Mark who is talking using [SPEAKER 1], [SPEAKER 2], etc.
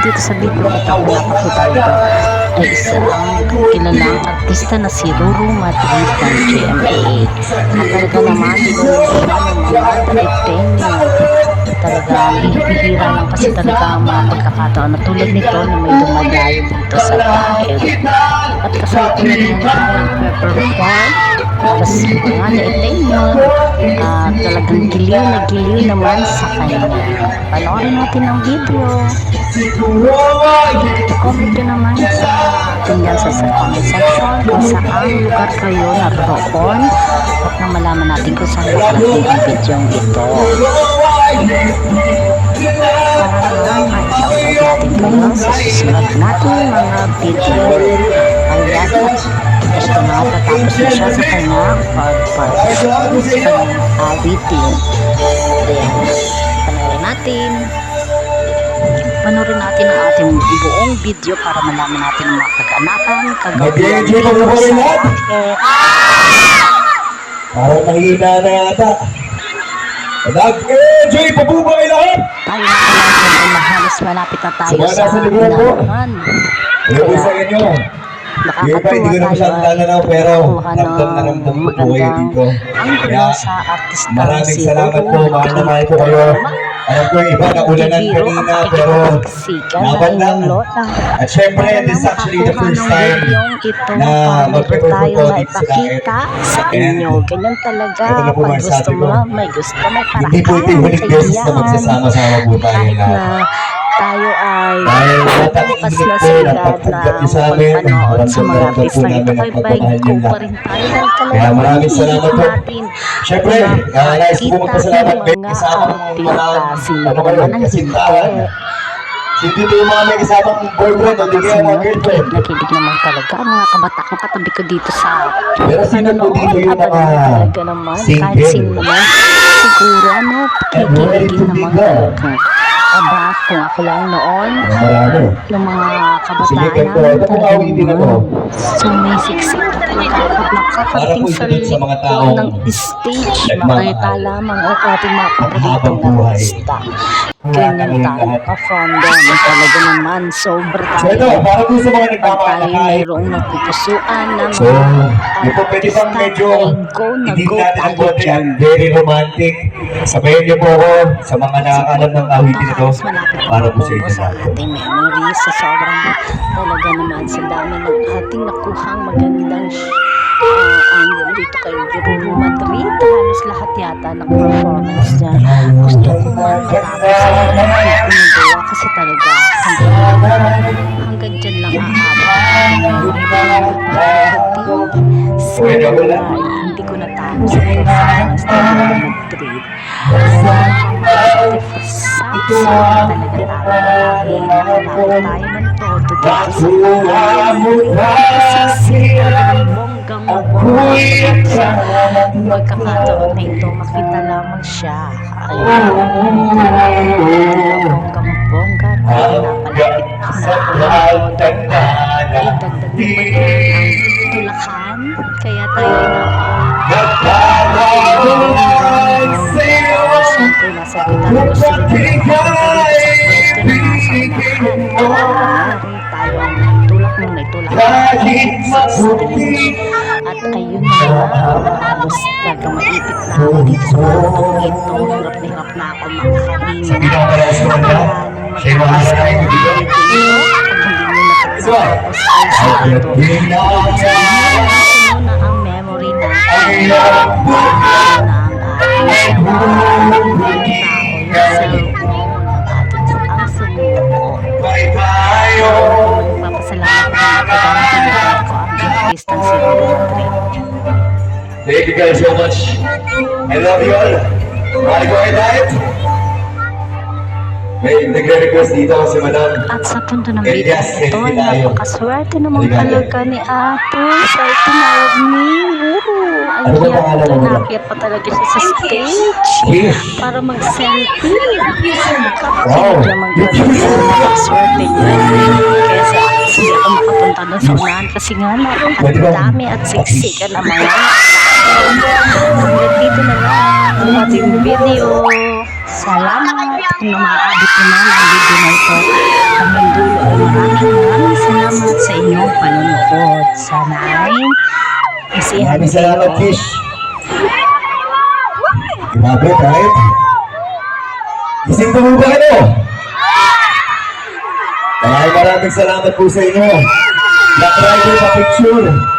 [SPEAKER 1] dito sa video ito ang napakita dito ay isang kilalang artista na si Ruru Madrid ng GMA. At talaga naman dinulungan ng mga entertainment. Talagang bihira lang kasi talaga ang mga pagkakataon na tulad nito na may dumadayo dito sa bahay. At kasalukuyan niya nag-perform tapos mga na-entertainment talagang giliw naman sa kanya. Panoorin natin ang video. Comment nyo naman sa atin yan sa comment section kung saan lugar kayo naroon at na malaman natin kung saan nakarating ang video ito. Para naman ma-shoutout natin kayo sa susunod natin mga video. Ayan, ito na tatapos na siya sa kanyang awitin. Ayan, panoorin natin ang ating buong video para malaman natin ang mga kaganapan, kagabihan dito sa market.
[SPEAKER 2] Parang mahina na yata. Nag-enjoy pa po ba lahat?
[SPEAKER 1] Tayo na pala ay mahalos malapit na tayo sa unahan.
[SPEAKER 2] Ayun sa inyo. Hindi ko na masyadong lalanaw pero ramdam na ramdam ko po kayo dito. Kaya maraming salamat po, mahal na mahal ko kayo. Alam ko yung iba naulanan kanina pero laban lang. At syempre, this is actually the first time na mag-perform ko dito sa Daet.
[SPEAKER 1] Sa inyo, ganyan talaga. Pag gusto mo, may gusto, may paraan.
[SPEAKER 2] Hindi po ito yung huling beses na magsasama-sama po tayo lahat.
[SPEAKER 1] Tayo ay
[SPEAKER 2] bukas
[SPEAKER 1] na sila na magpanood sa mga artista ito kay bike ko pa rin tayo dahil
[SPEAKER 2] kaya maraming salamat po.
[SPEAKER 1] natin
[SPEAKER 2] Siyempre, nais ko magpasalamat kasama ng mga
[SPEAKER 1] ano
[SPEAKER 2] kasintahan. Hindi ko yung mga may kasamang boyfriend o hindi yung mga girlfriend.
[SPEAKER 1] Nakilig naman talaga ang mga kabataan katabi ko dito sa
[SPEAKER 2] pero sino po dito yung mga
[SPEAKER 1] talaga naman kahit sino naman siguro kikiligin naman talaga. Aba, kung ako lang noon, ng mga kabataan namin talagang sumisiksik na talaga at nakakarating sa likod ng stage, makita lamang ang ating mga paboritong artista. Ganyan tayo ka-from them. Talaga naman, sobrang tayo. Pag tayo mayroong nagpupusuan ng mga artista, ay go tayo dyan.
[SPEAKER 2] Very romantic. Sabayan niyo po ako sa mga nakakalam ng awitin ito para po sa inyo
[SPEAKER 1] sa ating memories sa sobrang talaga naman sa dami ng ating nakuhang magandang angle dito kay Ruru Madrid. Halos lahat yata ng performance niya gusto ko man matapos hindi ko nagawa kasi talaga hanggang dyan lang aabot hindi ko natapos sa performance ng Ruru Madrid sa talaga tayo tayo ng todo dito sa pagkakataon na ito makita lamang siya bongga tayo napalapit na idagdag naman ang tulakan kaya tayo siyempre nasa kita na gusto nito tayo ang tulak ng naitulak sa stage at ayun na halos talagang maipit na ako dito sa pagpapang ito hirap na ako makakanina kaya nang matapos ko ang video pag hindi nyo natapos ay sa ito muna ang memory natin na ang ating magpapasalamat na napagana sa mga ko ang artistang si Ruru Madrid.
[SPEAKER 2] Thank you guys so much. I love you all. Wanna go ahead? May nagre-request dito si Madam.
[SPEAKER 1] At sa punto ng video ito ay napakaswerte naman talaga ni Ate sa tinawag ni Ruru. Ay kaya nakakit pa talaga siya sa stage para mag-selfie. Kapatid naman talaga napakaswerte niya. Kaya sa hindi ako makapunta doon sa unahan kasi nga napakadami at siksikan ang mga hanggang dito na lang ang ating video. Salamat kung maaabot naman ang video na ito hanggang maraming salamat sa inyong panonood. Sana ay isihan
[SPEAKER 2] Maraming salamat,
[SPEAKER 1] kayo.
[SPEAKER 2] Fish. Grabe, kahit. Gising ko mo ba kayo? Maraming salamat po sa inyo. Black Rider pa picture.